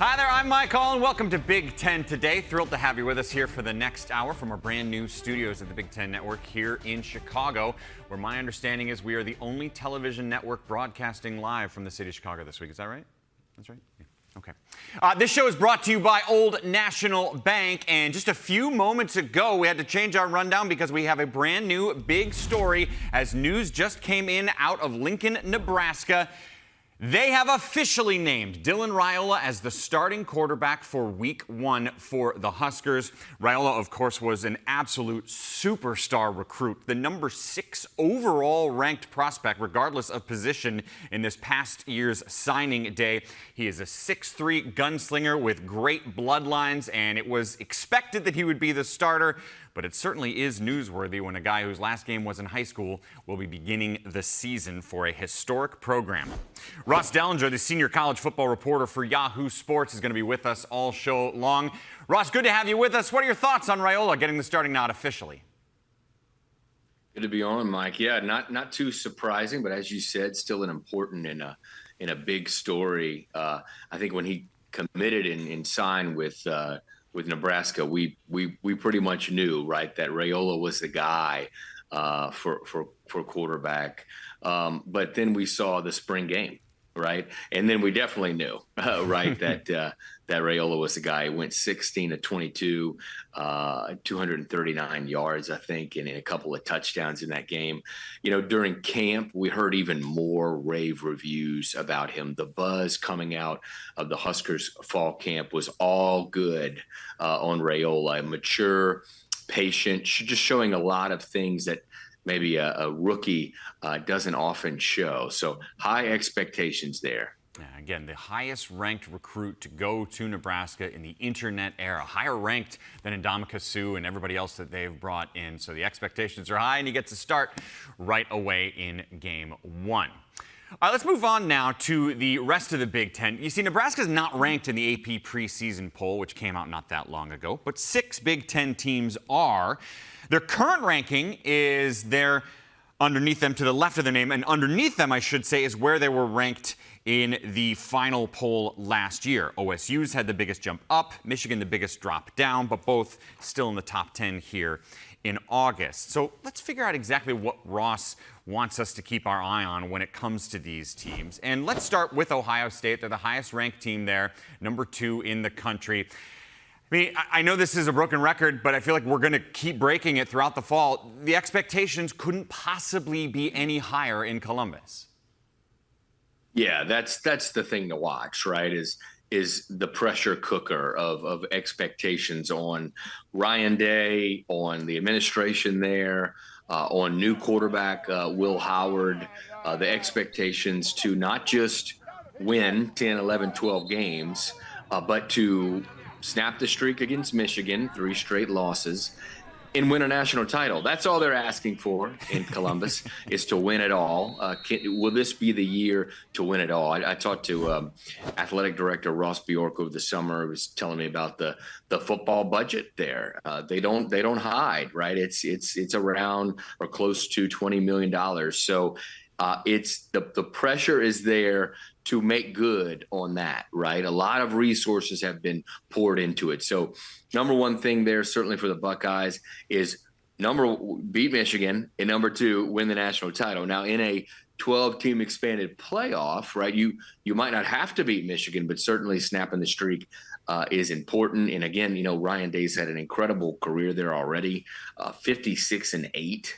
Hi there, I'm Mike Hall, and welcome to Big Ten Today. Thrilled to have you with us here for the next hour from our brand new studios at the Big Ten Network here in Chicago, where my understanding is we are the only television network broadcasting live from the city of Chicago this week. Is that right? That's right? Yeah. Okay. This show is brought to you by Old National Bank, and just a few moments ago, we had to change our rundown because we have a brand new big story as news just came in out of Lincoln, Nebraska. They have officially named Dylan Raiola as the starting quarterback for Week 1 for the Huskers. Raiola, of course, was an absolute superstar recruit, the number 6 overall ranked prospect, regardless of position, in this past year's signing day. He is a 6'3" gunslinger with great bloodlines, and it was expected that he would be the starter. But it certainly is newsworthy when a guy whose last game was in high school will be beginning the season for a historic program. Ross Dellinger, the senior college football reporter for Yahoo Sports, is going to be with us all show long. Ross, good to have you with us. What are your thoughts on Raiola getting the starting nod officially? Good to be on, Mike. Yeah, not too surprising, but as you said, still an important and a big story. I think when he committed and signed with Nebraska, we pretty much knew, right, that Raiola was the guy for quarterback. But then we saw the spring game, right, and then we definitely knew, right, that Raiola was the guy. He went 16 of 22, 239 yards, I think, and a couple of touchdowns in that game. You know, during camp, we heard even more rave reviews about him. The buzz coming out of the Huskers fall camp was all good on Raiola. Mature, patient, just showing a lot of things that maybe a rookie doesn't often show. So high expectations there. Yeah, again, the highest ranked recruit to go to Nebraska in the internet era, higher ranked than Ndamukong Suh and everybody else that they've brought in. So the expectations are high, and he gets to start right away in game 1. All right, let's move on now to the rest of the Big Ten. You see, Nebraska's not ranked in the AP preseason poll, which came out not that long ago, but 6 Big Ten teams are. Their current ranking is there underneath them to the left of their name, and underneath them, I should say, is where they were ranked in the final poll last year. OSU's had the biggest jump up, Michigan the biggest drop down, but both still in the top 10 here in August. So let's figure out exactly what Ross wants us to keep our eye on when it comes to these teams. And let's start with Ohio State. They're the highest ranked team there, number 2 in the country. I mean, I know this is a broken record, but I feel like we're going to keep breaking it throughout the fall. The expectations couldn't possibly be any higher in Columbus. Yeah, that's the thing to watch, right? Is the pressure cooker of expectations on Ryan Day, on the administration there, on new quarterback Will Howard, the expectations to not just win 10, 11, 12 games, but to snap the streak against Michigan, 3 straight losses, and win a national title. That's all they're asking for in Columbus is to win it all. Will this be the year to win it all? I talked to athletic director Ross Bjork over the summer. He was telling me about the football budget there. They don't hide, right? It's around or close to $20 million. So it's the pressure is there to make good on that, right? A lot of resources have been poured into it. So number one thing there, certainly for the Buckeyes, is beat Michigan, and number 2, win the national title. Now, in a 12-team expanded playoff, right, you might not have to beat Michigan, but certainly snapping the streak is important. And again, you know, Ryan Day's had an incredible career there already. 56-8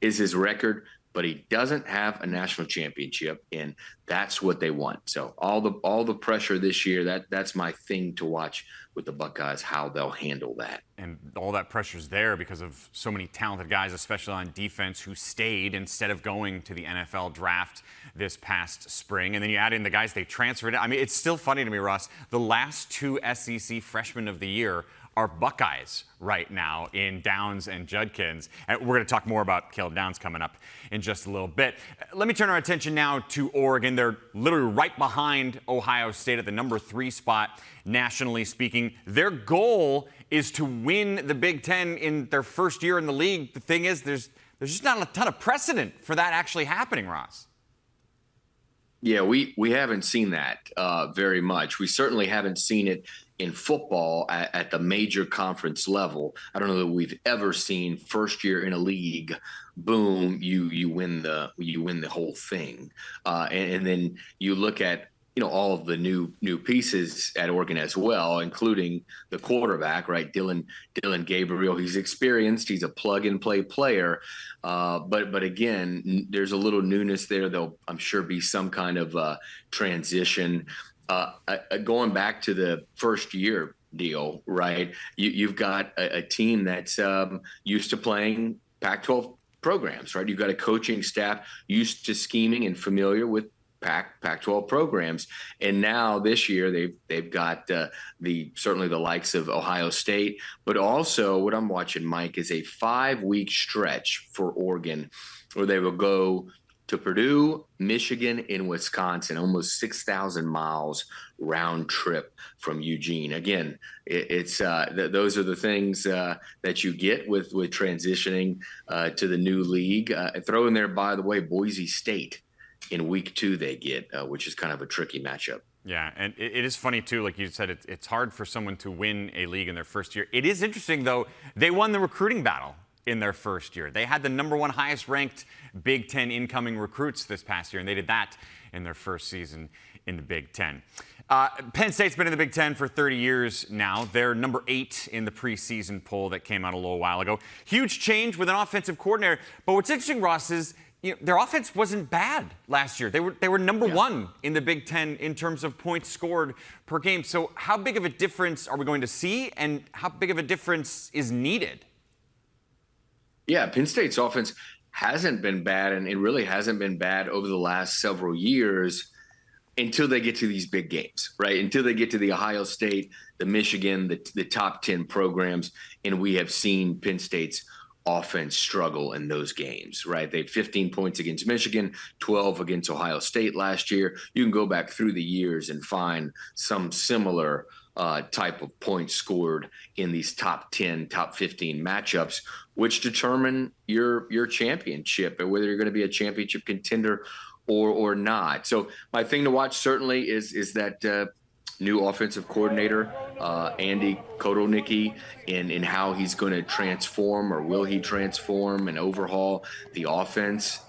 is his record, but he doesn't have a national championship, and that's what they want. So all the pressure this year, that's my thing to watch with the Buckeyes, how they'll handle that. And all that pressure's there because of so many talented guys, especially on defense, who stayed instead of going to the NFL draft this past spring. And then you add in the guys they transferred. I mean, it's still funny to me, Ross, the last 2 SEC freshmen of the year are Buckeyes right now in Downs and Judkins. And we're going to talk more about Caleb Downs coming up in just a little bit. Let me turn our attention now to Oregon. They're literally right behind Ohio State at the number 3 spot, nationally speaking. Their goal is to win the Big Ten in their first year in the league. The thing is, there's just not a ton of precedent for that actually happening, Ross. Yeah, we haven't seen that very much. We certainly haven't seen it in football at the major conference level. I don't know that we've ever seen first year in a league, boom, you win the whole thing, and then you look at all of the new pieces at Oregon as well, including the quarterback, right? Dylan Gabriel. He's experienced. He's a plug and play player. But again, there's a little newness there. There'll, I'm sure, be some kind of transition. Going back to the first year deal, right? You've got a team that's used to playing Pac-12 programs, right? You've got a coaching staff used to scheming and familiar with Pac-12 programs, and now this year they've got certainly the likes of Ohio State, but also what I'm watching, Mike, is a 5-week stretch for Oregon where they will go to Purdue, Michigan, and Wisconsin, almost 6,000 miles round trip from Eugene. Again, it's those are the things that you get with transitioning to the new league. Throw in there, by the way, Boise State in week 2 they get, which is kind of a tricky matchup. Yeah, and it is funny, too. Like you said, it's hard for someone to win a league in their first year. It is interesting, though. They won the recruiting battle in their first year. They had the #1 highest-ranked Big Ten incoming recruits this past year, and they did that in their first season in the Big Ten. Penn State's been in the Big Ten for 30 years now. They're number 8 in the preseason poll that came out a little while ago. Huge change with an offensive coordinator. But what's interesting, Ross, is their offense wasn't bad last year. They were number 1 in the Big Ten in terms of points scored per game. So how big of a difference are we going to see, and how big of a difference is needed? Yeah, Penn State's offense hasn't been bad, and it really hasn't been bad over the last several years until they get to these big games, right? Until they get to the Ohio State, the Michigan, the top 10 programs, and we have seen Penn State's offense struggle in those games, right? They had 15 points against Michigan, 12 against Ohio State last year. You can go back through the years and find some similar type of points scored in these top 10, top 15 matchups, which determine your championship and whether you're going to be a championship contender or not. So my thing to watch certainly is that new offensive coordinator, Andy Kotelnicki, in how he's going to transform, or will he transform and overhaul the offense.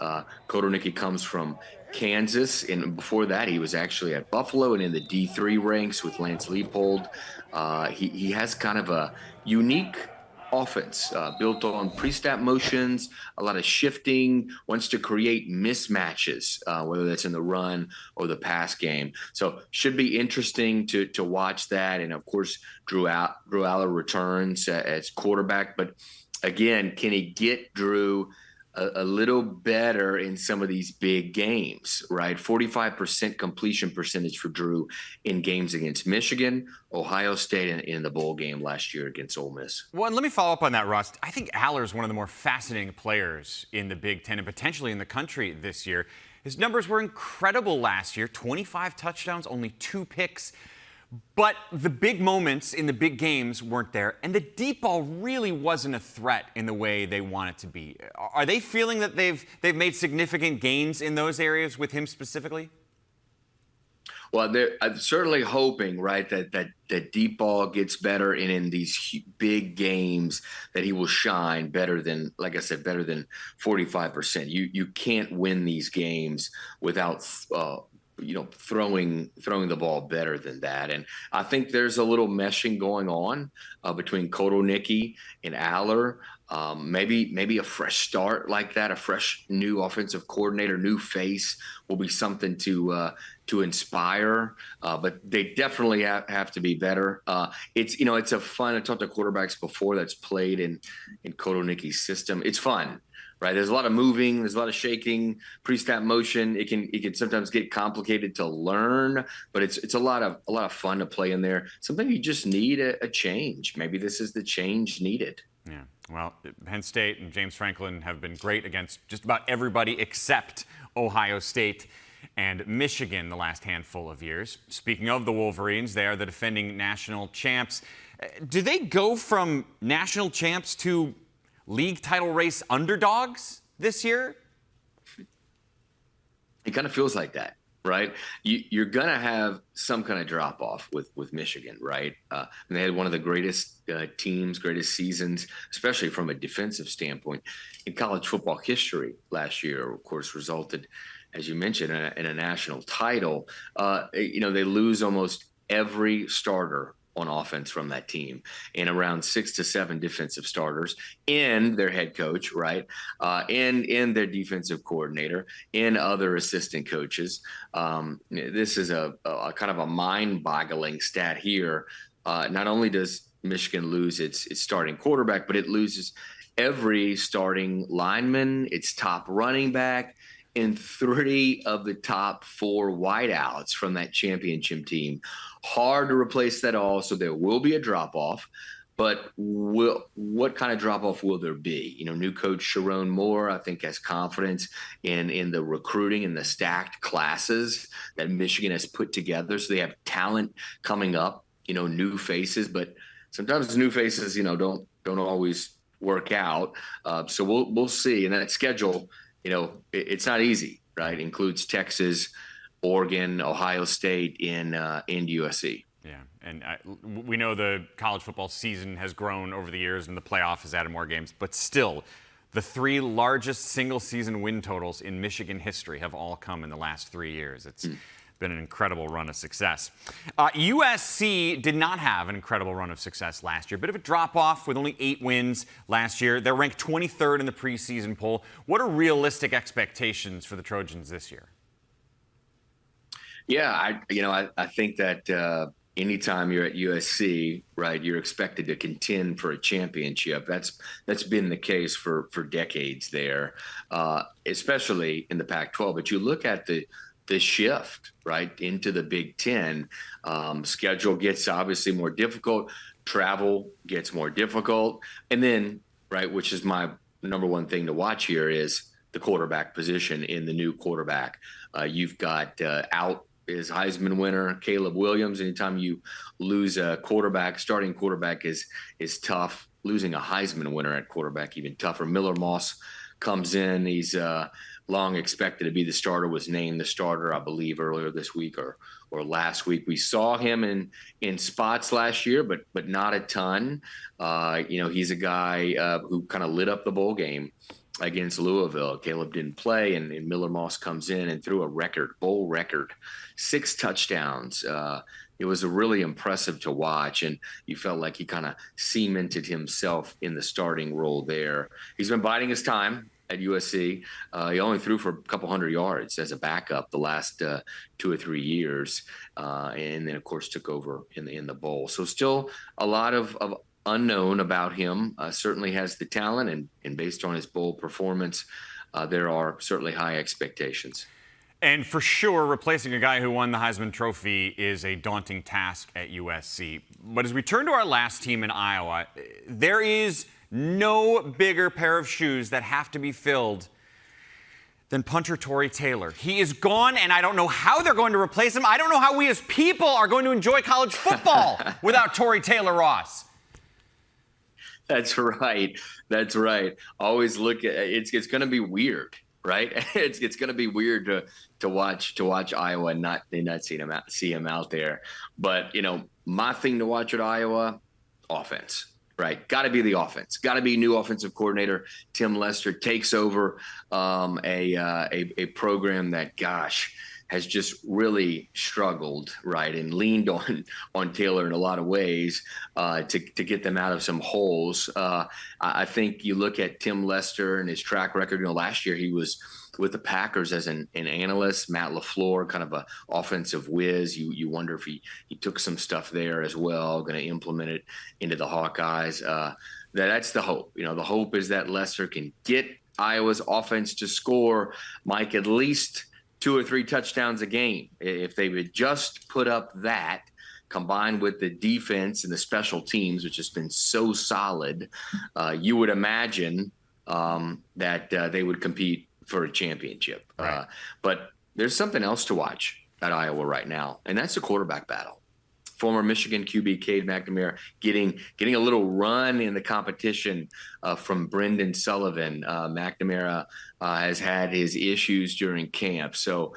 Kotelnicki comes from Kansas, and before that he was actually at Buffalo and in the D3 ranks with Lance Leipold. He has kind of a unique offense built on pre-snap motions, a lot of shifting, wants to create mismatches, whether that's in the run or the pass game. So should be interesting to watch that. And of course, Drew Aller returns as quarterback. But again, can he get Drew a little better in some of these big games, right? 45% completion percentage for Drew in games against Michigan, Ohio State, and in the bowl game last year against Ole Miss. Well, and let me follow up on that, Russ. I think Aller's one of the more fascinating players in the Big Ten and potentially in the country this year. His numbers were incredible last year, 25 touchdowns, only 2 picks. But the big moments in the big games weren't there, and the deep ball really wasn't a threat in the way they want it to be. Are they feeling that they've made significant gains in those areas with him specifically? Well, I'm certainly hoping, right, that deep ball gets better, and in these big games that he will shine better than, like I said, better than 45%. You can't win these games without throwing the ball better than that. And I think there's a little meshing going on between Kotelnicki and Aller. Maybe a fresh start like that, a fresh new offensive coordinator, new face will be something to inspire. But they definitely have to be better. It's a fun. I talked to quarterbacks before that's played in Kotelnicki's system. It's fun. Right, there's a lot of moving, there's a lot of shaking, pre-snap motion. It can sometimes get complicated to learn, but it's a lot of fun to play in there. Something you just need a change. Maybe this is the change needed. Yeah. Well, Penn State and James Franklin have been great against just about everybody except Ohio State and Michigan the last handful of years. Speaking of the Wolverines, they are the defending national champs. Do they go from national champs to league title race underdogs this year? It kind of feels like that, right? You're going to have some kind of drop off with Michigan, right? And they had one of the greatest teams, greatest seasons, especially from a defensive standpoint in college football history last year. Of course, resulted, as you mentioned, in a national title. They lose almost every starter on offense from that team, and around 6 to 7 defensive starters, in their head coach, right, in their defensive coordinator, in other assistant coaches. This is a kind of a mind-boggling stat here. Not only does Michigan lose its starting quarterback, but it loses every starting lineman, its top running back, and 3 of the top 4 wideouts from that championship team. Hard to replace that all, so there will be a drop-off. But what kind of drop-off will there be? New coach Sharon Moore, I think, has confidence in the recruiting and the stacked classes that Michigan has put together. So they have talent coming up, new faces. But sometimes new faces, don't always work out. So we'll see. And that schedule, it's not easy, right? It includes Texas, Oregon, Ohio State, and USC. Yeah, and we know the college football season has grown over the years and the playoff has added more games, but still, the 3 largest single-season win totals in Michigan history have all come in the last 3 years. It's been an incredible run of success. USC did not have an incredible run of success last year. Bit of a drop-off with only 8 wins last year. They're ranked 23rd in the preseason poll. What are realistic expectations for the Trojans this year? Yeah, I think that anytime you're at USC, right, you're expected to contend for a championship. That's been the case for decades there, especially in the Pac-12. But you look at the shift, right, into the Big Ten. Schedule gets obviously more difficult. Travel gets more difficult. And then, right, which is my number one thing to watch here, is the quarterback position in the new quarterback. You've got out is Heisman winner Caleb Williams. Anytime you lose a quarterback, starting quarterback is tough. Losing a Heisman winner at quarterback even tougher. Miller Moss comes in. He's long expected to be the starter. Was named the starter, I believe, earlier this week or last week. We saw him in spots last year, but not a ton. He's a guy who kind of lit up the bowl game against Louisville. Caleb didn't play, and Miller Moss comes in and threw a bowl record, 6 touchdowns. It was really impressive to watch, and you felt like he kind of cemented himself in the starting role there. He's been biding his time at USC. He only threw for a couple hundred yards as a backup the last 2 or 3 years, and then, of course, took over in the bowl. So still a lot of unknown about him. Certainly has the talent, and based on his bowl performance, there are certainly high expectations. And for sure, replacing a guy who won the Heisman Trophy is a daunting task at USC. But as we turn to our last team in Iowa, there is no bigger pair of shoes that have to be filled than punter Tory Taylor. He is gone, and I don't know how they're going to replace him. I don't know how we as people are going to enjoy college football without Tory Taylor Ross. That's right. That's right. Always look at it's going to be weird, right? It's going to be weird to watch Iowa and not see him out there. But my thing to watch at Iowa, offense, right? Got to be the offense. Got to be new offensive coordinator. Tim Lester takes over a program that, gosh, has just really struggled, right, and leaned on Taylor in a lot of ways to get them out of some holes. I think you look at Tim Lester and his track record. Last year he was with the Packers as an analyst. Matt LaFleur, kind of a offensive whiz. You wonder if he took some stuff there as well, going to implement it into the Hawkeyes. That's the hope. The hope is that Lester can get Iowa's offense to score, Mike, at least 2 or 3 touchdowns a game. If they would just put up that, combined with the defense and the special teams, which has been so solid, you would imagine that they would compete for a championship. Right. But there's something else to watch at Iowa right now, and that's the quarterback battle. Former Michigan QB Cade McNamara getting a little run in the competition from Brendan Sullivan. McNamara has had his issues during camp, so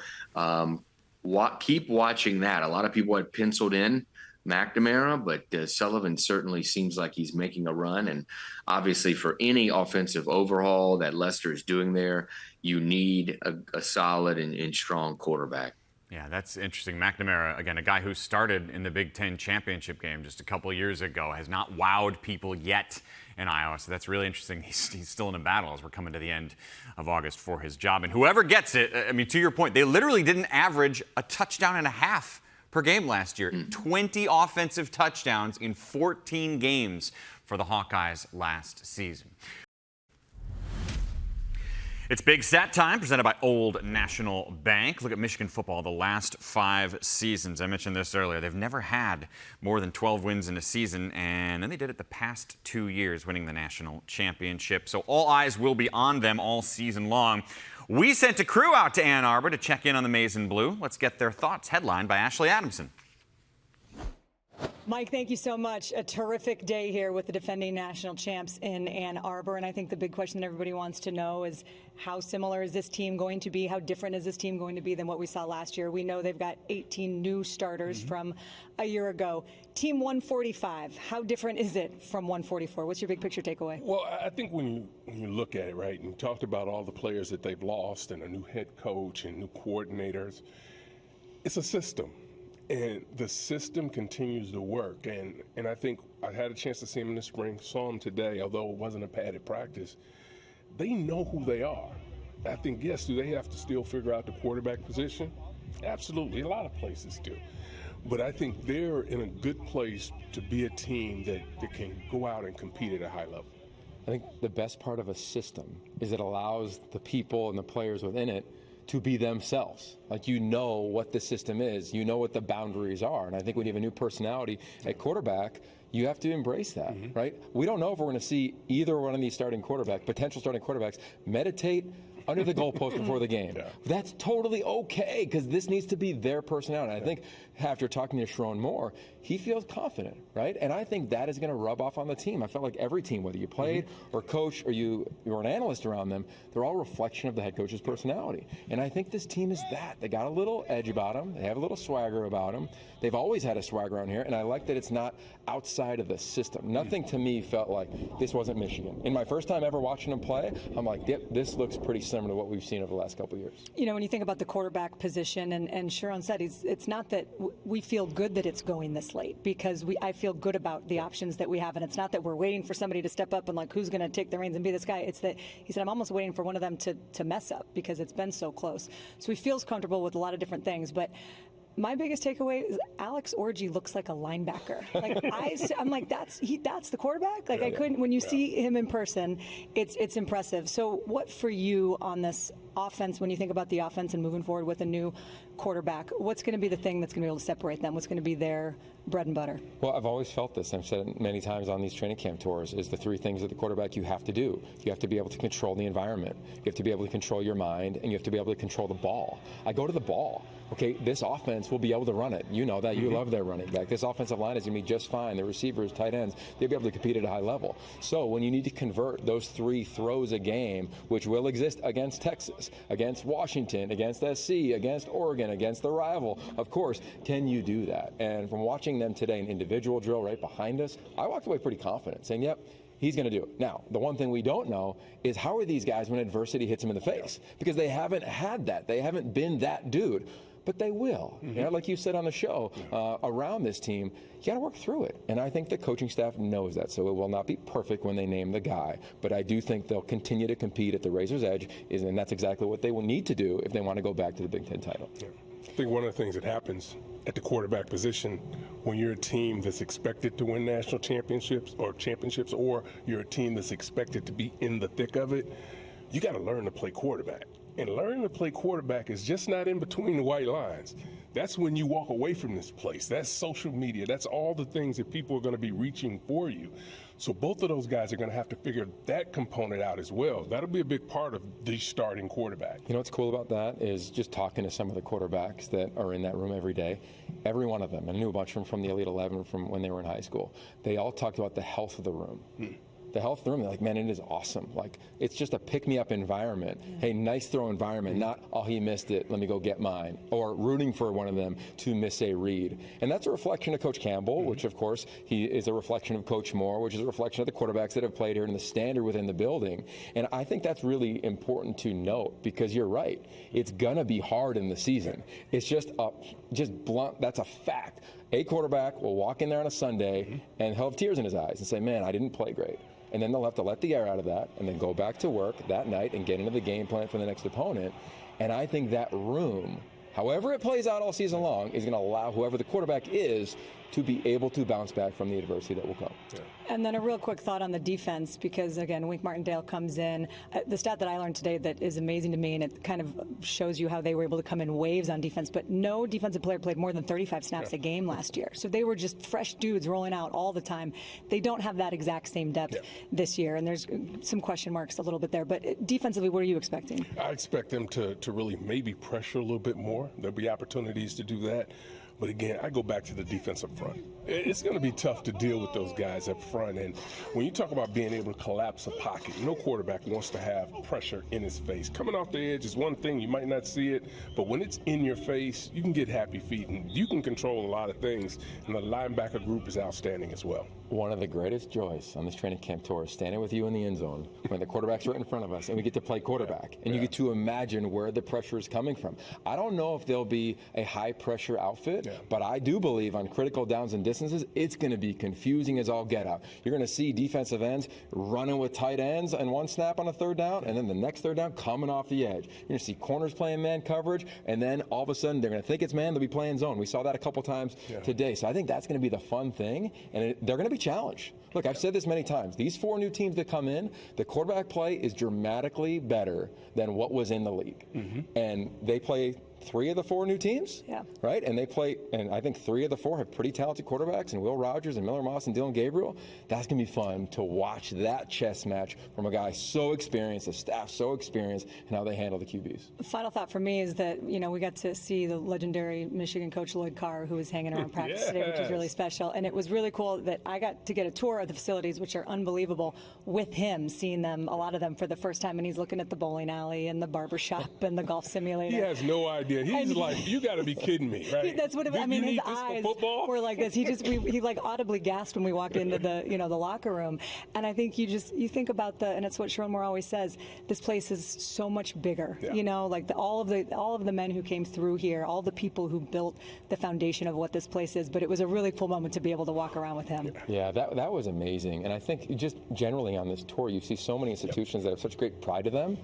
keep watching that. A lot of people had penciled in McNamara, but Sullivan certainly seems like he's making a run. And obviously, for any offensive overhaul that Leicester is doing there, you need a solid and strong quarterback. Yeah, that's interesting. McNamara, again, a guy who started in the Big Ten championship game just a couple of years ago, has not wowed people yet in Iowa. So that's really interesting. He's still in a battle as we're coming to the end of August for his job. And whoever gets it, I mean, to your point, they literally didn't average a touchdown and a half per game last year. 20 offensive touchdowns in 14 games for the Hawkeyes last season. It's Big Stat time, presented by Old National Bank. Look at Michigan football the last 5 seasons. I mentioned this earlier. They've never had more than 12 wins in a season, and then they did it the past 2 years, winning the national championship. So all eyes will be on them all season long. We sent a crew out to Ann Arbor to check in on the Maize and Blue. Let's get their thoughts, headlined by Ashley Adamson. Mike, thank you so much. A terrific day here with the defending national champs in Ann Arbor. And I think the big question that everybody wants to know is, how similar is this team going to be? How different is this team going to be than what we saw last year? We know they've got 18 new starters from a year ago. Team 145, how different is it from 144? What's your big picture takeaway? Well, I think when you look at it, right, and you talked about all the players that they've lost and a new head coach and new coordinators, it's a system. And the system continues to work. And I think I had a chance to see him in the spring, saw him today, although it wasn't a padded practice. They know who they are. I think, yes, do they have to still figure out the quarterback position? Absolutely. A lot of places do. But I think they're in a good place to be a team that can go out and compete at a high level. I think the best part of a system is it allows the people and the players within it to be themselves. Like, you know what the system is, you know what the boundaries are. And I think when you have a new personality at quarterback, you have to embrace that, right? We don't know if we're going to see either one of these potential starting quarterbacks, meditate under the goalpost before the game. Yeah. That's totally okay, because this needs to be their personality. I think after talking to Sharon Moore, he feels confident, right? And I think that is going to rub off on the team. I felt like every team, whether you played or coach or you were an analyst around them, they're all a reflection of the head coach's personality. And I think this team is that. They got a little edge about them. They have a little swagger about them. They've always had a swagger around here, and I like that it's not outside of the system. Nothing to me felt like this wasn't Michigan. In my first time ever watching them play, I'm like, yep, this looks pretty similar to what we've seen over the last couple of years. You know, when you think about the quarterback position, and Sharon said it's not that we feel good that it's going this late, because I feel good about the options that we have, and it's not that we're waiting for somebody to step up and like, who's going to take the reins and be this guy. It's that he said, I'm almost waiting for one of them to mess up, because it's been so close. So he feels comfortable with a lot of different things, but my biggest takeaway is Alex Orji looks like a linebacker. Like I'm like, that's the quarterback. Like, I couldn't. When you see him in person, it's impressive. So what for you on this offense, when you think about the offense and moving forward with a new quarterback, what's going to be the thing that's going to be able to separate them? What's going to be their bread and butter? Well, I've always felt this. I've said it many times on these training camp tours, is the 3 things that the quarterback you have to do. You have to be able to control the environment. You have to be able to control your mind, and you have to be able to control the ball. I go to the ball. Okay, this offense will be able to run it. You know that. You love their running back. This offensive line is going to be just fine. The receivers, tight ends, they'll be able to compete at a high level. So when you need to convert those 3 throws a game, which will exist against Texas, against Washington, against SC, against Oregon, against the rival, of course, can you do that? And from watching them today, an individual drill right behind us, I walked away pretty confident, saying, yep, he's going to do it. Now, the one thing we don't know is how are these guys when adversity hits them in the face? Because they haven't had that. They haven't been that dude. But they will. You know, like you said on the show, around this team, you got to work through it. And I think the coaching staff knows that. So it will not be perfect when they name the guy. But I do think they'll continue to compete at the razor's edge, and that's exactly what they will need to do if they want to go back to the Big Ten title. Yeah. I think one of the things that happens at the quarterback position when you're a team that's expected to win national championships, or you're a team that's expected to be in the thick of it, you got to learn to play quarterback. And learning to play quarterback is just not in between the white lines. That's when you walk away from this place. That's social media. That's all the things that people are going to be reaching for you. So both of those guys are going to have to figure that component out as well. That'll be a big part of the starting quarterback. You know what's cool about that is just talking to some of the quarterbacks that are in that room every day. Every one of them, I knew a bunch of them from the Elite 11 from when they were in high school. They all talked about the health of the room. the health room, they're like, man, it is awesome. Like, it's just a pick-me-up environment. Hey, nice throw environment, not, oh, he missed it, let me go get mine. Or rooting for one of them to miss a read. And that's a reflection of Coach Campbell, which, of course, he is a reflection of Coach Moore, which is a reflection of the quarterbacks that have played here and the standard within the building. And I think that's really important to note, because you're right. It's going to be hard in the season. It's just blunt. That's a fact. A quarterback will walk in there on a Sunday and he'll have tears in his eyes and say, man, I didn't play great. And then they'll have to let the air out of that and then go back to work that night and get into the game plan for the next opponent. And I think that room, however it plays out all season long, is going to allow whoever the quarterback is to be able to bounce back from the adversity that will come. Yeah. And then a real quick thought on the defense, because, again, Wink Martindale comes in. The stat that I learned today that is amazing to me, and it kind of shows you how they were able to come in waves on defense, but no defensive player played more than 35 snaps a game last year. So they were just fresh dudes rolling out all the time. They don't have that exact same depth this year, and there's some question marks a little bit there. But defensively, what are you expecting? I expect them to really maybe pressure a little bit more. There'll be opportunities to do that. But again, I go back to the defense up front. It's going to be tough to deal with those guys up front. And when you talk about being able to collapse a pocket, no quarterback wants to have pressure in his face. Coming off the edge is one thing. You might not see it. But when it's in your face, you can get happy feet. And you can control a lot of things. And the linebacker group is outstanding as well. One of the greatest joys on this training camp tour is standing with you in the end zone when the quarterback's right in front of us and we get to play quarterback. And you get to imagine where the pressure is coming from. I don't know if there'll be a high-pressure outfit, but I do believe on critical downs and distances, it's going to be confusing as all get out. You're going to see defensive ends running with tight ends and one snap on a third down, and then the next third down coming off the edge. You're going to see corners playing man coverage, and then all of a sudden they're going to think it's man, they'll be playing zone. We saw that a couple times today. So I think that's going to be the fun thing, and they're going to be challenged. Look, I've said this many times. These 4 new teams that come in, the quarterback play is dramatically better than what was in the league. And they play 3 of the 4 new teams, right? And they play, and I think 3 of the 4 have pretty talented quarterbacks, and Will Rogers and Miller Moss and Dylan Gabriel. That's going to be fun to watch that chess match from a guy so experienced, a staff so experienced, and how they handle the QBs. Final thought for me is that, you know, we got to see the legendary Michigan coach Lloyd Carr, who was hanging around practice today, which was really special. And it was really cool that I got to get a tour of the facilities, which are unbelievable, with him, seeing them, a lot of them for the first time. And he's looking at the bowling alley and the barber shop and the golf simulator. He has no idea. He's like, you got to be kidding me, right? That's what I mean. His eyes were like this. He like audibly gasped when we walked into the the locker room. And I think you think about and it's what Sharon Moore always says. This place is so much bigger. You know, like all of the men who came through here, all the people who built the foundation of what this place is. But it was a really cool moment to be able to walk around with him. Yeah, that was amazing. And I think just generally on this tour, you see so many institutions that have such great pride to them.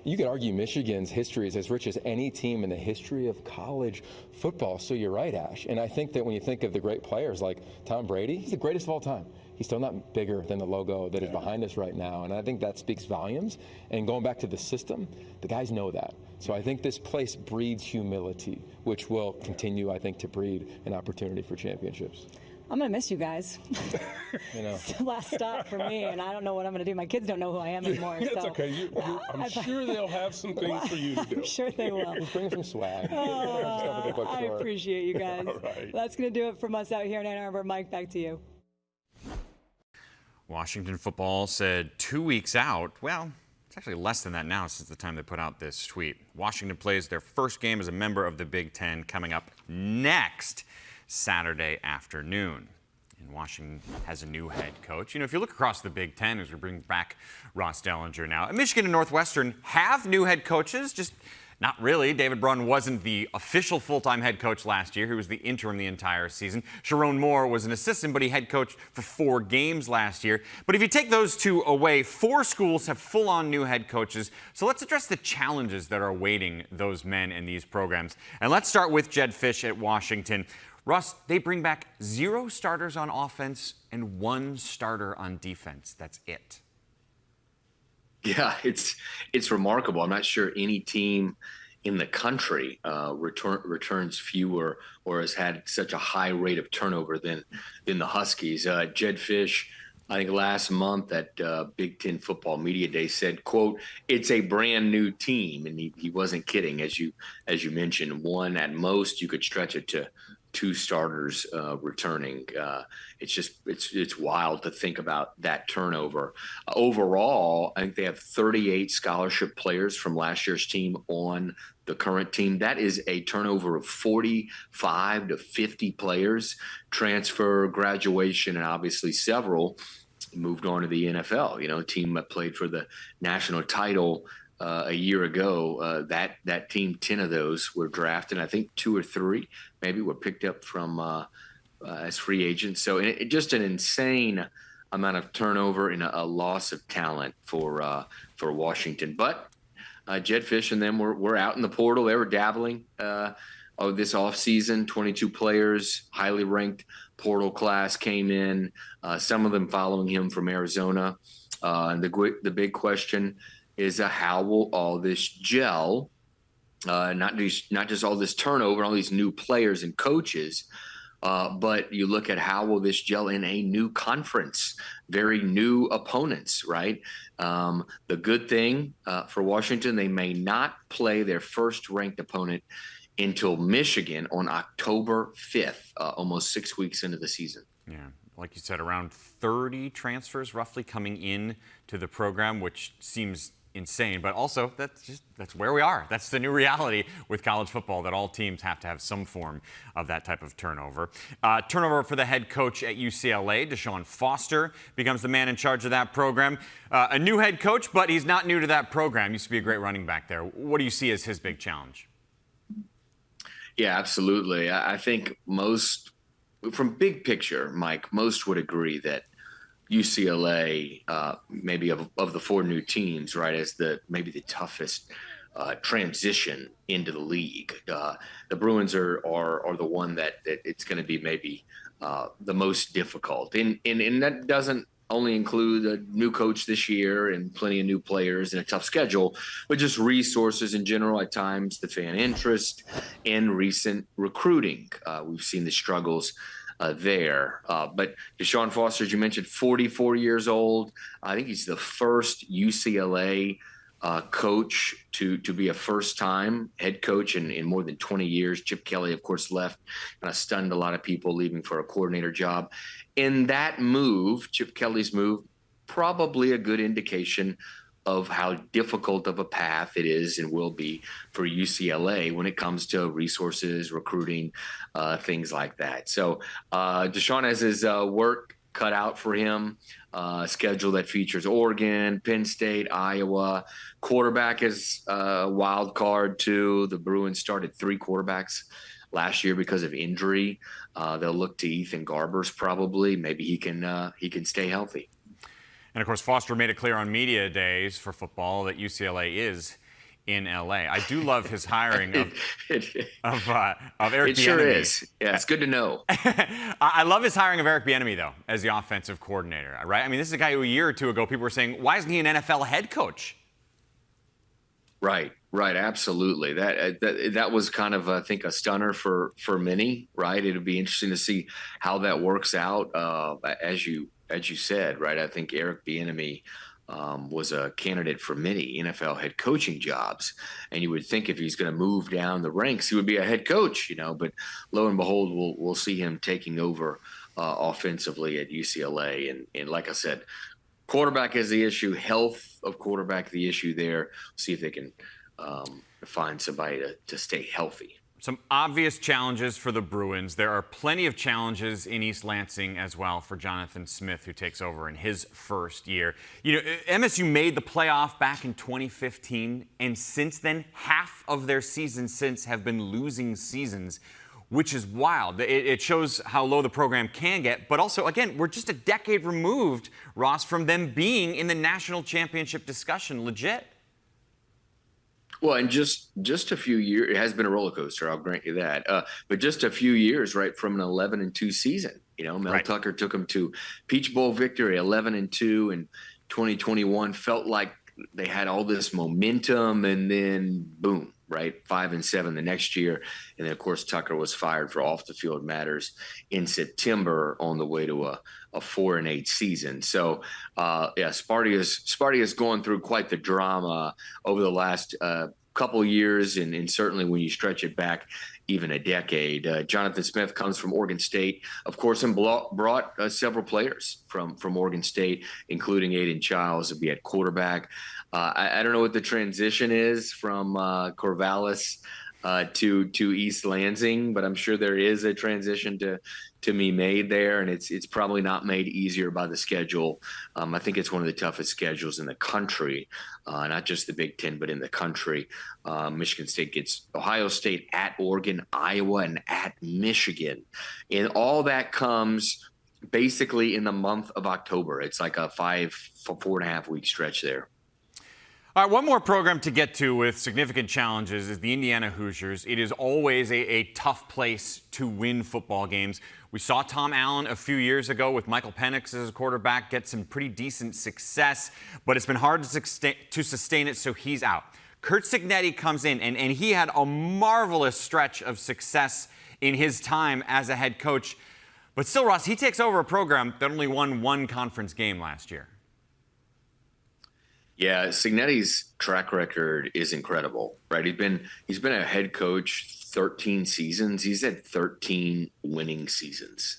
You could argue Michigan's history is as rich as any team in the history of college football. So you're right, Ash. And I think that when you think of the great players like Tom Brady, he's the greatest of all time. He's still not bigger than the logo that is behind us right now. And I think that speaks volumes. And going back to the system, the guys know that. So I think this place breeds humility, which will continue, I think, to breed an opportunity for championships. I'm going to miss you guys. It's the last stop for me, and I don't know what I'm going to do. My kids don't know who I am anymore. It's okay. I'm sure they'll have some things for you to do. I'm sure they will. Bring some swag. I appreciate you guys. All right. That's going to do it from us out here in Ann Arbor. Mike, back to you. Washington football said 2 weeks out. Well, it's actually less than that now since the time they put out this tweet. Washington plays their first game as a member of the Big Ten coming up next Saturday afternoon. And Washington has a new head coach. You know, if you look across the Big Ten, as we bring back Ross Dellinger now, Michigan and Northwestern have new head coaches, just not really. David Braun wasn't the official full-time head coach last year. He was the interim the entire season. Sharon Moore was an assistant, but he head coached for 4 games last year. But if you take those 2 away, 4 schools have full-on new head coaches. So let's address the challenges that are awaiting those men in these programs. And let's start with Jedd Fisch at Washington. Russ, they bring back 0 starters on offense and 1 starter on defense. That's it. Yeah, it's remarkable. I'm not sure any team in the country returns fewer or has had such a high rate of turnover than the Huskies. Jedd Fisch, I think last month at Big Ten Football Media Day said, quote, "It's a brand new team." And he wasn't kidding. As you mentioned, 1 at most, you could stretch it to 2 starters returning. It's wild to think about that turnover. Overall, I think they have 38 scholarship players from last year's team on the current team. That is a turnover of 45 to 50 players, transfer, graduation, and obviously several moved on to the NFL. You know, a team that played for the national title a year ago. That team, 10 of those were drafted. I think 2 or 3 maybe were picked up from as free agents. So just an insane amount of turnover and a loss of talent for Washington. But Jed Fish and them were out in the portal. They were dabbling this offseason. 22 players, highly ranked portal class came in, some of them following him from Arizona. And the big question is how will all this gel, not just all this turnover, all these new players and coaches, but you look at how will this gel in a new conference, very new opponents, right? The good thing for Washington, they may not play their first ranked opponent until Michigan on October 5th, almost 6 weeks into the season. Yeah, like you said, around 30 transfers roughly coming in to the program, which seems insane, but also that's where we are. That's the new reality with college football, that all teams have to have some form of that type of turnover. Turnover for the head coach at UCLA, Deshaun Foster, becomes the man in charge of that program. A new head coach, but he's not new to that program. Used to be a great running back there. What do you see as his big challenge? Yeah, absolutely. I think from big picture, Mike, most would agree that UCLA, maybe of the 4 new teams, right, as maybe the toughest transition into the league. The Bruins are the one that it's going to be maybe the most difficult, and that doesn't only include a new coach this year and plenty of new players and a tough schedule, but just resources in general at times, the fan interest, and recent recruiting. We've seen the struggles there. But Deshaun Foster, as you mentioned, 44 years old. I think he's the first UCLA coach to be a first-time head coach in more than 20 years. Chip Kelly, of course, left, kind of stunned a lot of people, leaving for a coordinator job. In that move, Chip Kelly's move, probably a good indication of how difficult of a path it is and will be for UCLA when it comes to resources, recruiting, things like that. So Deshaun has his work cut out for him. Schedule that features Oregon, Penn State, Iowa. Quarterback is a wild card too. The Bruins started 3 quarterbacks last year because of injury. They'll look to Ethan Garbers probably. Maybe he can stay healthy. And of course, Foster made it clear on media days for football that UCLA is in LA. I do love his hiring of Eric It sure Bieniemy. is. Yeah, it's good to know. I love his hiring of Eric Bieniemy, though, as the offensive coordinator, right? I mean, this is a guy who a year or 2 ago people were saying, why isn't he an NFL head coach? Right, absolutely. That was kind of, I think, a stunner for many, right? It'll be interesting to see how that works out. As you said, right? I think Eric Bieniemy was a candidate for many NFL head coaching jobs, and you would think if he's going to move down the ranks, he would be a head coach, But lo and behold, we'll see him taking over offensively at UCLA. And like I said, quarterback is the issue, health of quarterback the issue there. See if they can find somebody to stay healthy. Some obvious challenges for the Bruins. There are plenty of challenges in East Lansing as well for Jonathan Smith, who takes over in his first year. MSU made the playoff back in 2015, and since then, half of their seasons since have been losing seasons, which is wild. It shows how low the program can get, but also, again, we're just a decade removed, Ross, from them being in the national championship discussion. Legit. Well, and just a few years, it has been a roller coaster. I'll grant you that. But just a few years, right, from an 11-2 season. Mel right. Tucker took them to Peach Bowl victory, 11-2 in 2021. Felt like they had all this momentum, and then boom, right, 5-7 the next year. And then, of course, Tucker was fired for off the field matters in September on the way to a 4-8 season. So, Sparty is going through quite the drama over the last couple years, and certainly when you stretch it back even a decade. Jonathan Smith comes from Oregon State, of course, and brought several players from Oregon State, including Aiden Childs to be at quarterback. I don't know what the transition is from Corvallis to East Lansing, but I'm sure there is a transition to be made there, and it's probably not made easier by the schedule. I think it's one of the toughest schedules in the country, not just the Big Ten, but in the country. Michigan State gets Ohio State, at Oregon, Iowa, and at Michigan, and all that comes basically in the month of October. It's like a 4.5 week stretch there. All right, one more program to get to with significant challenges is the Indiana Hoosiers. It is always a tough place to win football games. We saw Tom Allen a few years ago with Michael Penix as a quarterback get some pretty decent success, but it's been hard to sustain it, so he's out. Curt Cignetti comes in, and he had a marvelous stretch of success in his time as a head coach. But still, Ross, he takes over a program that only won one conference game last year. Yeah, Cignetti's track record is incredible, right? He's been a head coach 13 seasons. He's had 13 winning seasons.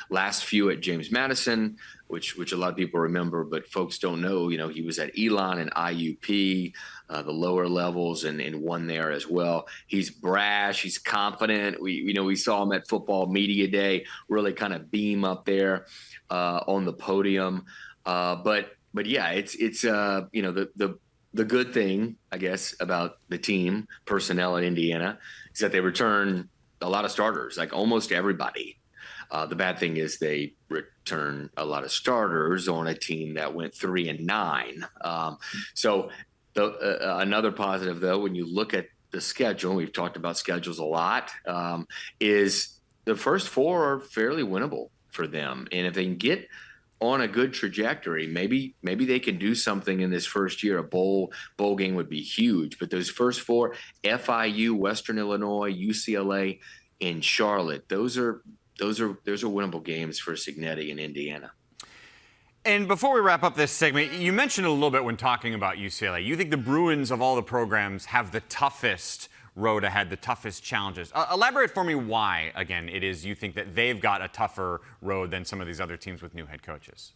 Last few at James Madison, which a lot of people remember, but folks don't know. He was at Elon and IUP, the lower levels, and won there as well. He's brash. He's confident. We saw him at Football Media Day, really kind of beam up there on the podium. But yeah, it's the good thing, I guess, about the team personnel in Indiana is that they return a lot of starters, like almost everybody. The bad thing is they return a lot of starters on a team that went 3-9. So another positive, though, when you look at the schedule, we've talked about schedules a lot, is the first four are fairly winnable for them, and if they can get on a good trajectory, maybe they can do something in this first year. A bowl game would be huge, but those first four, FIU, Western Illinois, UCLA, and Charlotte, those are winnable games for Cignetti in Indiana. And before we wrap up this segment, you mentioned a little bit when talking about UCLA. You think the Bruins of all the programs have the toughest road ahead, the toughest challenges. Elaborate for me why, again, it is you think that they've got a tougher road than some of these other teams with new head coaches.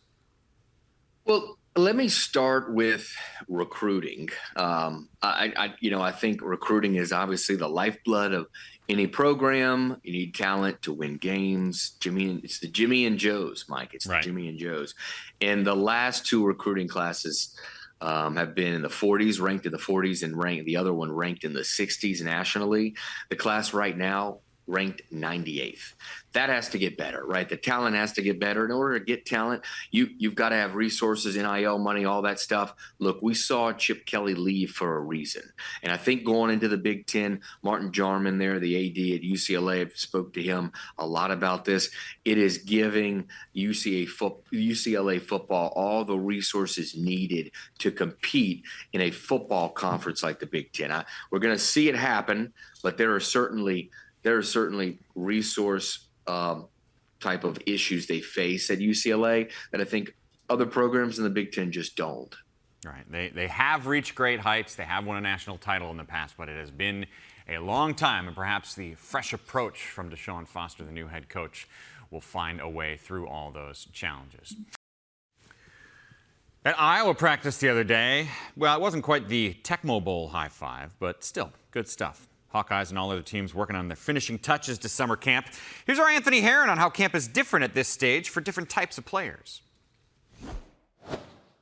Well, let me start with recruiting. I think recruiting is obviously the lifeblood of any program. You need talent to win games. It's the Jimmy and Joes, Mike. It's right. The Jimmy and Joes. And the last two recruiting classes have been in the 40s, ranked in the 40s, and the other one ranked in the 60s nationally. The class right now ranked 98th. That has to get better, right? The talent has to get better. In order to get talent, you've got to have resources, NIL money, all that stuff. Look, we saw Chip Kelly leave for a reason. And I think going into the Big Ten, Martin Jarman there, the AD at UCLA, spoke to him a lot about this. It is giving UCLA football all the resources needed to compete in a football conference like the Big Ten. We're going to see it happen, but there are certainly resource type of issues they face at UCLA that I think other programs in the Big Ten just don't. Right. They have reached great heights. They have won a national title in the past, but it has been a long time, and perhaps the fresh approach from Deshaun Foster, the new head coach, will find a way through all those challenges. At Iowa practice the other day, well, it wasn't quite the Tecmo Bowl high five, but still, good stuff. Hawkeyes and all other teams working on their finishing touches to summer camp. Here's our Anthony Herron on how camp is different at this stage for different types of players.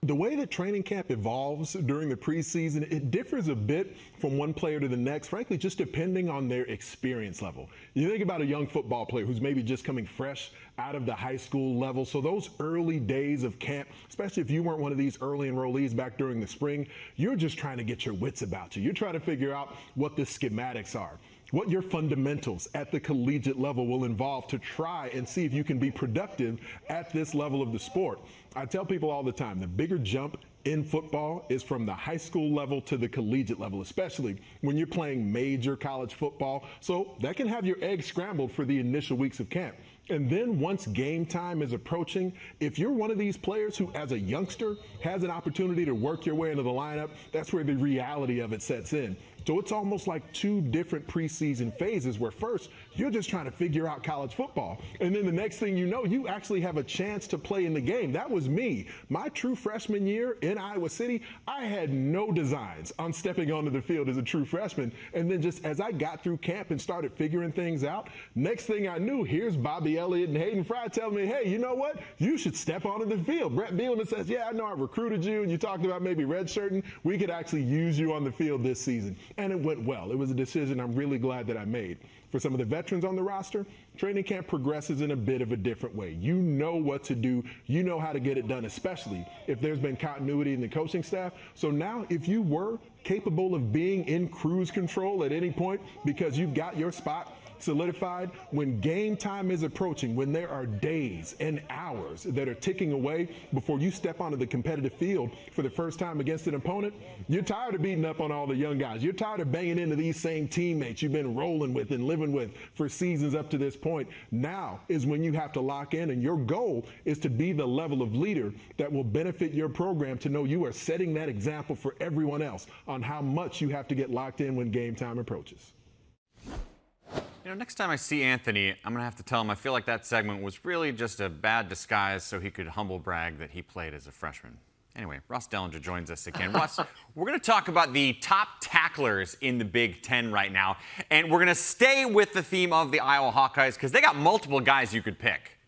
The way that training camp evolves during the preseason, it differs a bit from one player to the next, frankly, just depending on their experience level. You think about a young football player who's maybe just coming fresh out of the high school level. So those early days of camp, especially if you weren't one of these early enrollees back during the spring, you're just trying to get your wits about you. You're trying to figure out what the schematics are, what your fundamentals at the collegiate level will involve to try and see if you can be productive at this level of the sport. I tell people all the time, the bigger jump in football is from the high school level to the collegiate level, especially when you're playing major college football. So that can have your eggs scrambled for the initial weeks of camp. And then once game time is approaching, if you're one of these players who, as a youngster, has an opportunity to work your way into the lineup, that's where the reality of it sets in. So it's almost like two different preseason phases where first you're just trying to figure out college football. And then the next thing you know, you actually have a chance to play in the game. That was me. My true freshman year in Iowa City, I had no designs on stepping onto the field as a true freshman. And then just as I got through camp and started figuring things out, next thing I knew, here's Bobby Elliott and Hayden Fry telling me, hey, you know what? You should step onto the field. Brett Bielema says, yeah, I know I recruited you, and you talked about maybe redshirting. We could actually use you on the field this season. And it went well. It was a decision I'm really glad that I made. For some of the veterans on the roster, training camp progresses in a bit of a different way. You know what to do. You know how to get it done, especially if there's been continuity in the coaching staff. So now if you were capable of being in cruise control at any point because you've got your spot solidified, when game time is approaching, when there are days and hours that are ticking away before you step onto the competitive field for the first time against an opponent, you're tired of beating up on all the young guys. You're tired of banging into these same teammates you've been rolling with and living with for seasons up to this point. Now is when you have to lock in, and your goal is to be the level of leader that will benefit your program, to know you are setting that example for everyone else on how much you have to get locked in when game time approaches. You know, next time I see Anthony, I'm going to have to tell him I feel like that segment was really just a bad disguise so he could humble brag that he played as a freshman. Anyway, Ross Dellinger joins us again. Ross, we're going to talk about the top tacklers in the Big Ten right now, and we're going to stay with the theme of the Iowa Hawkeyes because they got multiple guys you could pick.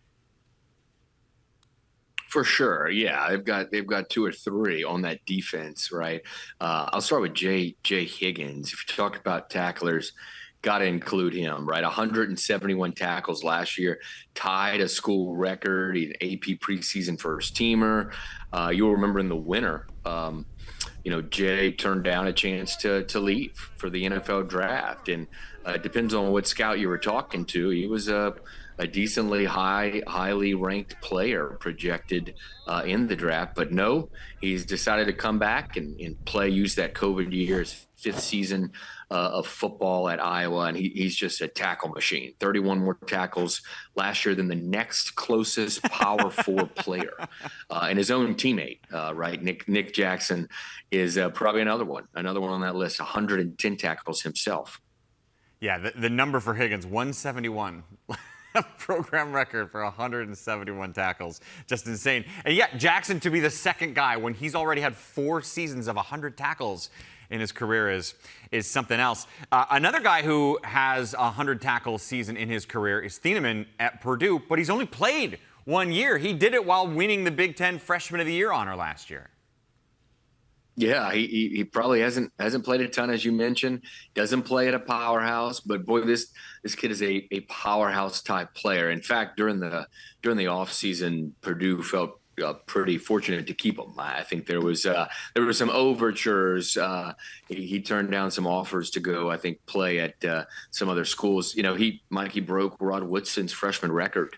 For sure, yeah, they've got two or three on that defense, right? I'll start with Jay Higgins. If you talk about tacklers, got to include him, right? 171 tackles last year, tied a school record. He's an AP preseason first teamer. You'll remember in the winter, Jay turned down a chance to leave for the NFL draft, and it depends on what scout you were talking to. He was a decently highly ranked player projected in the draft, but no, he's decided to come back and use that COVID year, his fifth season of football at Iowa, and he's just a tackle machine. 31 more tackles last year than the next closest Power Four player, and his own teammate, right? Nick Jackson is probably another one on that list. 110 tackles himself. Yeah, the number for Higgins, 171. Program record for 171 tackles. Just insane. And yet, Jackson to be the second guy when he's already had 4 seasons of 100 tackles in his career is something else. Another guy who has a 100 tackle season in his career is Thieneman at Purdue, but he's only played 1 year. He did it while winning the Big Ten Freshman of the Year honor last year. Yeah, he probably hasn't played a ton, as you mentioned. Doesn't play at a powerhouse, but boy, this kid is a powerhouse type player. In fact, during the offseason, Purdue felt pretty fortunate to keep him. I think there were some overtures. He turned down some offers to go, I think, play at some other schools. He broke Rod Woodson's freshman record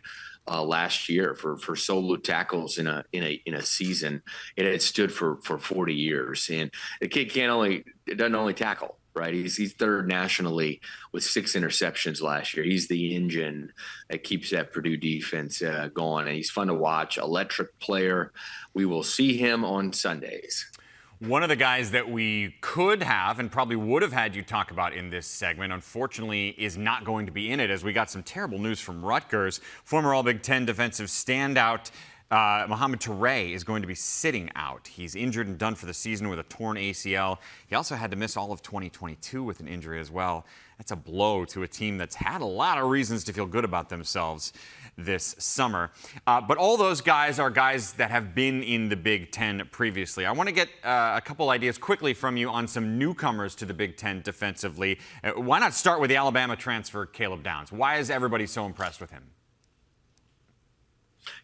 last year for solo tackles in a season. It had stood for 40 years, and the kid doesn't only tackle, right? He's third nationally with 6 interceptions last year. He's the engine that keeps that Purdue defense going, and he's fun to watch. Electric player. We will see him on Sundays. One of the guys that we could have and probably would have had you talk about in this segment, unfortunately, is not going to be in it, as we got some terrible news from Rutgers. Former All-Big Ten defensive standout Mohamed Touré is going to be sitting out. He's injured and done for the season with a torn ACL. He also had to miss all of 2022 with an injury as well. That's a blow to a team that's had a lot of reasons to feel good about themselves this summer. But all those guys are guys that have been in the Big Ten previously. I want to get a couple ideas quickly from you on some newcomers to the Big Ten defensively. Why not start with the Alabama transfer, Caleb Downs? Why is everybody so impressed with him?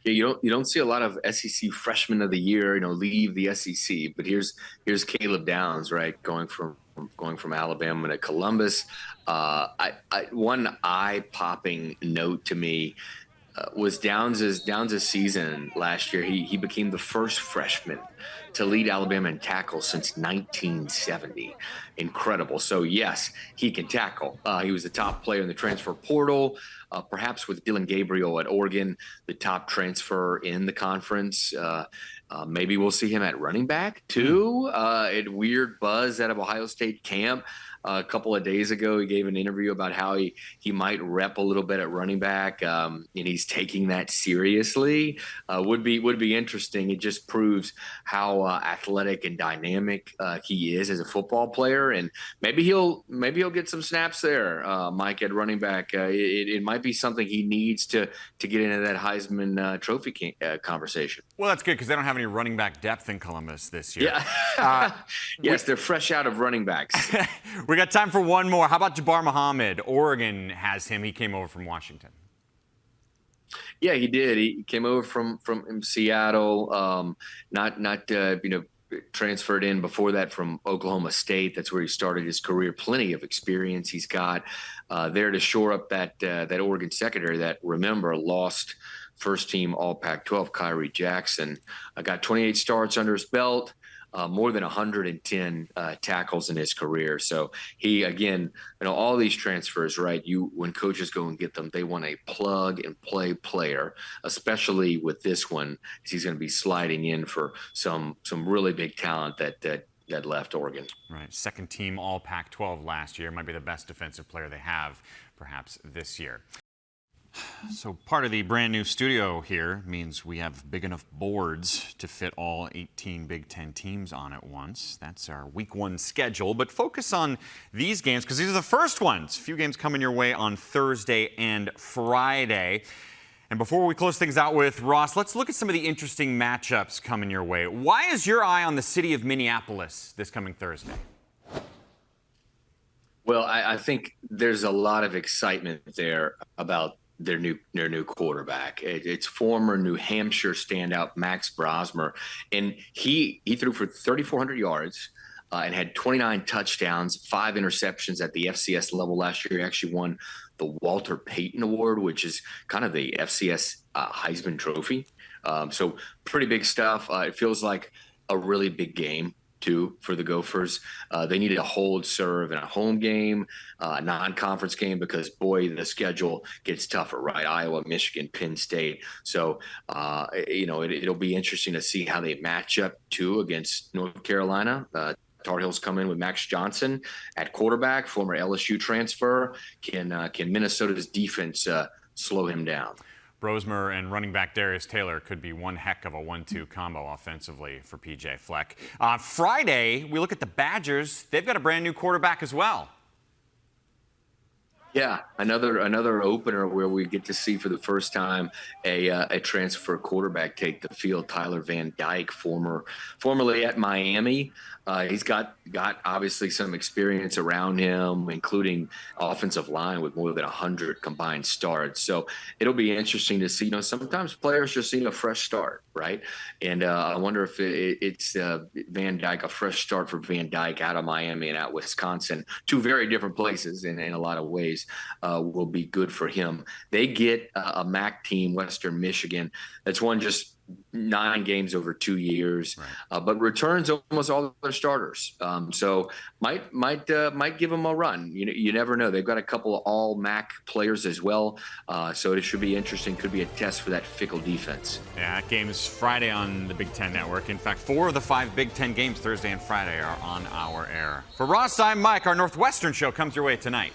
Yeah, you don't see a lot of SEC Freshman of the Year, leave the SEC. But here's Caleb Downs, right, going from Alabama to Columbus. One eye-popping note to me was Downs' season last year. He became the first freshman to lead Alabama in tackles since 1970. Incredible. So yes, he can tackle. He was the top player in the transfer portal, perhaps with Dylan Gabriel at Oregon, the top transfer in the conference. Maybe we'll see him at running back too. At weird buzz out of Ohio State camp. a couple of days ago. He gave an interview about how he might rep a little bit at running back, and he's taking that seriously. Would be interesting. It just proves how athletic and dynamic he is as a football player, and maybe he'll get some snaps there, Mike, at running back. It might be something he needs to get into that Heisman Trophy conversation. Well, that's good because they don't have any running back depth in Columbus this year. Yeah. Yes, they're fresh out of running backs. We got time for one more. How about Jabbar Muhammad? Oregon has him. He came over from Washington. Yeah, he did. He came over from Seattle. Not transferred in before that from Oklahoma State. That's where he started his career. Plenty of experience he's got there to shore up that Oregon secondary that, remember, lost first-team All-Pac-12 Kyrie Jackson. Got 28 starts under his belt, more than 110 tackles in his career. So he, again, all these transfers, right? When coaches go and get them, they want a plug-and-play player, especially with this one, as he's going to be sliding in for some really big talent that left Oregon. Right, second-team All-Pac-12 last year. Might be the best defensive player they have, perhaps, this year. So part of the brand new studio here means we have big enough boards to fit all 18 Big Ten teams on at once. That's our week 1 schedule, but focus on these games because these are the first ones. A few games coming your way on Thursday and Friday. And before we close things out with Ross, let's look at some of the interesting matchups coming your way. Why is your eye on the city of Minneapolis this coming Thursday? Well, I think there's a lot of excitement there about their new quarterback. It's former New Hampshire standout Max Brosmer, and he threw for 3,400 yards and had 29 touchdowns, 5 interceptions at the FCS level last year. He actually won the Walter Payton Award, which is kind of the FCS Heisman Trophy. So pretty big stuff. It feels like a really big game too for the Gophers. They needed a hold serve in a home game, a non-conference game, because boy, the schedule gets tougher, right? Iowa, Michigan, Penn State. So it'll be interesting to see how they match up too against North Carolina. Tar Heels come in with Max Johnson at quarterback, former LSU transfer. Can Minnesota's defense slow him down? Brosmer and running back Darius Taylor could be one heck of a 1-2 combo offensively for PJ Fleck. Friday, we look at the Badgers. They've got a brand new quarterback as well. Yeah, another opener where we get to see for the first time a transfer quarterback take the field. Tyler Van Dyke, formerly at Miami. He's got obviously some experience around him, including offensive line with more than 100 combined starts. So it'll be interesting to see. Sometimes players just need a fresh start, right? And I wonder if it's Van Dyke, a fresh start for Van Dyke out of Miami and out Wisconsin, 2 very different places in a lot of ways, will be good for him. They get a MAC team, Western Michigan, that's won just 9 games over 2 years, right. But returns almost all their starters. So might give them a run. You never know. They've got a couple of all MAC players as well. So it should be interesting. Could be a test for that fickle defense. Yeah, that game is Friday on the Big Ten Network. In fact, 4 of the 5 Big Ten games Thursday and Friday are on our air. For Ross, I'm Mike. Our Northwestern show comes your way tonight.